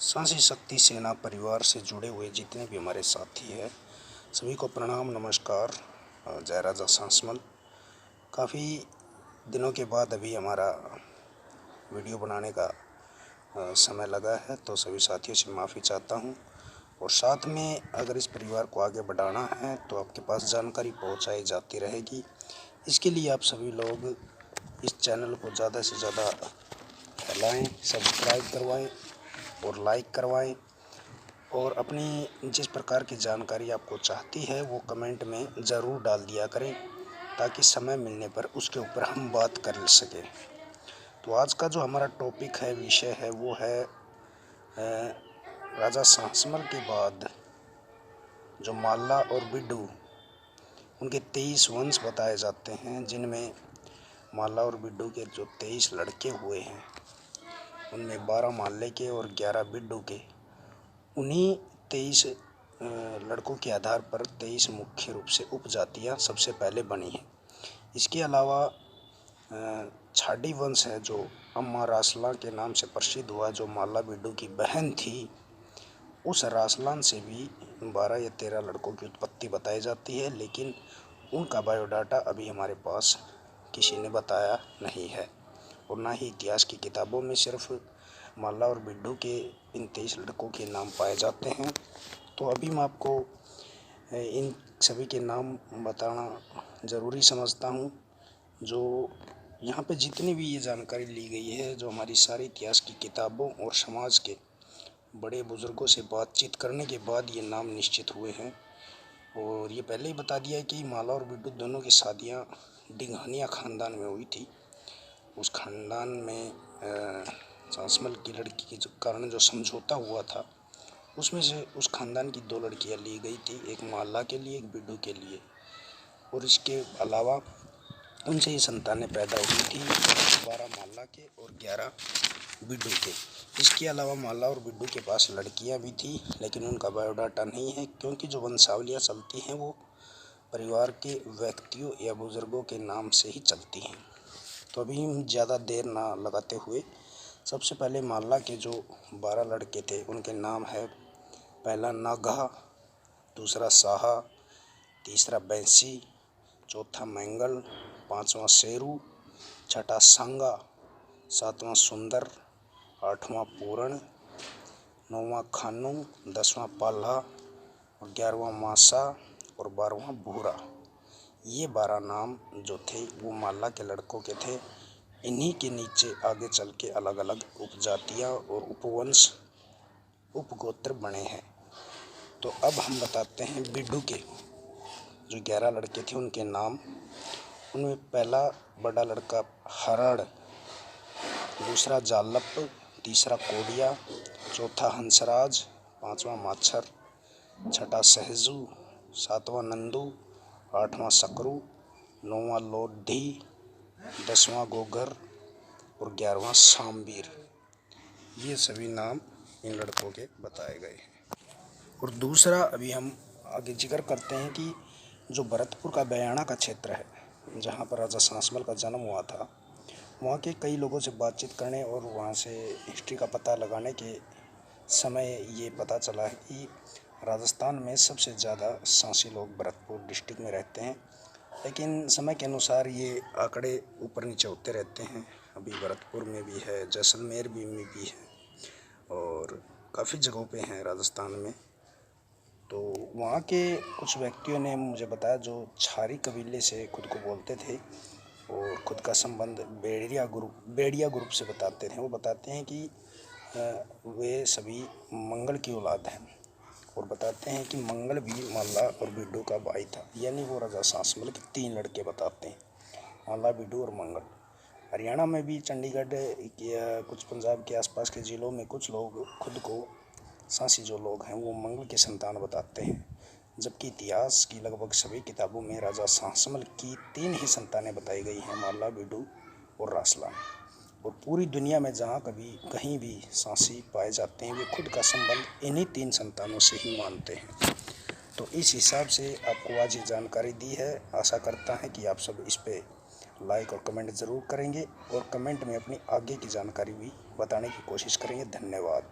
सांसी शक्ति सेना परिवार से जुड़े हुए जितने भी हमारे साथी हैं सभी को प्रणाम नमस्कार। जय राजा सांसमल। काफ़ी दिनों के बाद अभी हमारा वीडियो बनाने का समय लगा है, तो सभी साथियों से माफ़ी चाहता हूं। और साथ में अगर इस परिवार को आगे बढ़ाना है तो आपके पास जानकारी पहुंचाई जाती रहेगी। इसके लिए आप सभी लोग इस चैनल को ज़्यादा से ज़्यादा फैलाएं, सब्सक्राइब करवाएं और लाइक करवाएं। और अपनी जिस प्रकार की जानकारी आपको चाहती है वो कमेंट में ज़रूर डाल दिया करें, ताकि समय मिलने पर उसके ऊपर हम बात कर सकें। तो आज का जो हमारा टॉपिक है, विषय है, वो है राजा सांसमल के बाद जो माल्ला और बिड्डू, उनके 23 वंश बताए जाते हैं, जिनमें माल्ला और बिड्डू के जो 23 लड़के हुए हैं उनमें 12 माल्ले के और 11 बिड्डू के। उन्हीं 23 लड़कों के आधार पर 23 मुख्य रूप से उपजातियाँ सबसे पहले बनी हैं। इसके अलावा छाडी वंश है जो अम्मा रासलान के नाम से प्रसिद्ध हुआ, जो माल्ला बिड्डू की बहन थी। उस रासलान से भी 12 या 13 लड़कों की उत्पत्ति बताई जाती है, लेकिन उनका बायोडाटा अभी हमारे पास किसी ने बताया नहीं है और ना ही इतिहास की किताबों में सिर्फ माल्ला और बिड्डू के इन 23 लड़कों के नाम पाए जाते हैं। तो अभी मैं आपको इन सभी के नाम बताना ज़रूरी समझता हूँ। जो यहाँ पे जितनी भी ये जानकारी ली गई है, जो हमारी सारी इतिहास की किताबों और समाज के बड़े बुज़ुर्गों से बातचीत करने के बाद ये नाम निश्चित हुए हैं। और ये पहले ही बता दिया है कि माल्ला और बिड्डू दोनों की शादियाँ डिंघानिया ख़ानदान में हुई थी। उस ख़ानदान में सांसमल की लड़की के कारण जो समझौता हुआ था, उसमें से उस ख़ानदान की 2 लड़कियां ली गई थी, एक माल्ला के लिए, एक बिड्डू के लिए। और इसके अलावा उनसे ही संतानें पैदा हुई थी, 12 माल्ला के और 11 बिड्डू के। इसके अलावा माल्ला और बिड्डू के पास लड़कियां भी थी, लेकिन उनका बायोडाटा नहीं है, क्योंकि जो वंशावलियाँ चलती हैं वो परिवार के व्यक्तियों या बुज़ुर्गों के नाम से ही चलती हैं। तो अभी हम ज़्यादा देर ना लगाते हुए सबसे पहले माल्ला के जो 12 लड़के थे उनके नाम है। पहला नागा, दूसरा साहा, तीसरा बैंसी, चौथा मैंगल, पाँचवा शेरू, छठा सांगा, सातवां सुंदर, आठवां पूरण, नौवां खानू, 10वां पाल्हा और 11वां मासा और 12वां भूरा। ये 12 नाम जो थे वो माल्ला के लड़कों के थे। इन्हीं के नीचे आगे चल के अलग अलग उपजातियाँ और उपवंश, उपगोत्र बने हैं। तो अब हम बताते हैं बिड्डू के जो 11 लड़के थे उनके नाम। उनमें पहला बड़ा लड़का हरण, दूसरा जालप, तीसरा कोडिया, चौथा हंसराज, पाँचवां माछर, छठा सहजू, सातवां नंदू, आठवां सकरू, नौवां लोधी, 10वां गोगर और 11वां शामवीर। ये सभी नाम इन लड़कों के बताए गए हैं। और दूसरा अभी हम आगे जिक्र करते हैं कि जो भरतपुर का बयाना का क्षेत्र है, जहाँ पर राजा सांसमल का जन्म हुआ था, वहाँ के कई लोगों से बातचीत करने और वहाँ से हिस्ट्री का पता लगाने के समय ये पता चला है कि राजस्थान में सबसे ज़्यादा सांसी लोग भरतपुर डिस्ट्रिक्ट में रहते हैं। लेकिन समय के अनुसार ये आंकड़े ऊपर नीचे होते रहते हैं। अभी भरतपुर में भी है, जैसलमेर में भी है और काफ़ी जगहों पे हैं राजस्थान में। तो वहाँ के कुछ व्यक्तियों ने मुझे बताया जो छारी कबीले से खुद को बोलते थे और खुद का संबंध बेड़िया ग्रुप से बताते थे। वो बताते हैं कि वे सभी मंगल की औलाद हैं और बताते हैं कि मंगल भी माल्ला और बिड्डू का भाई था। यानी वो राजा सांसमल के 3 लड़के बताते हैं, माल्ला, बिड्डू और मंगल। हरियाणा में भी चंडीगढ़ या कुछ पंजाब के आसपास के ज़िलों में कुछ लोग खुद को सांसी जो लोग हैं वो मंगल के संतान बताते हैं, जबकि इतिहास की लगभग सभी किताबों में राजा सांसमल की 3 ही संतानें बताई गई हैं, माल्ला, बिड्डू और रासलान। और पूरी दुनिया में जहाँ कहीं भी सांसी पाए जाते हैं वे खुद का संबंध इन्हीं 3 संतानों से ही मानते हैं। तो इस हिसाब से आपको आज ये जानकारी दी है। आशा करता है कि आप सब इस पे लाइक और कमेंट ज़रूर करेंगे और कमेंट में अपनी आगे की जानकारी भी बताने की कोशिश करेंगे। धन्यवाद।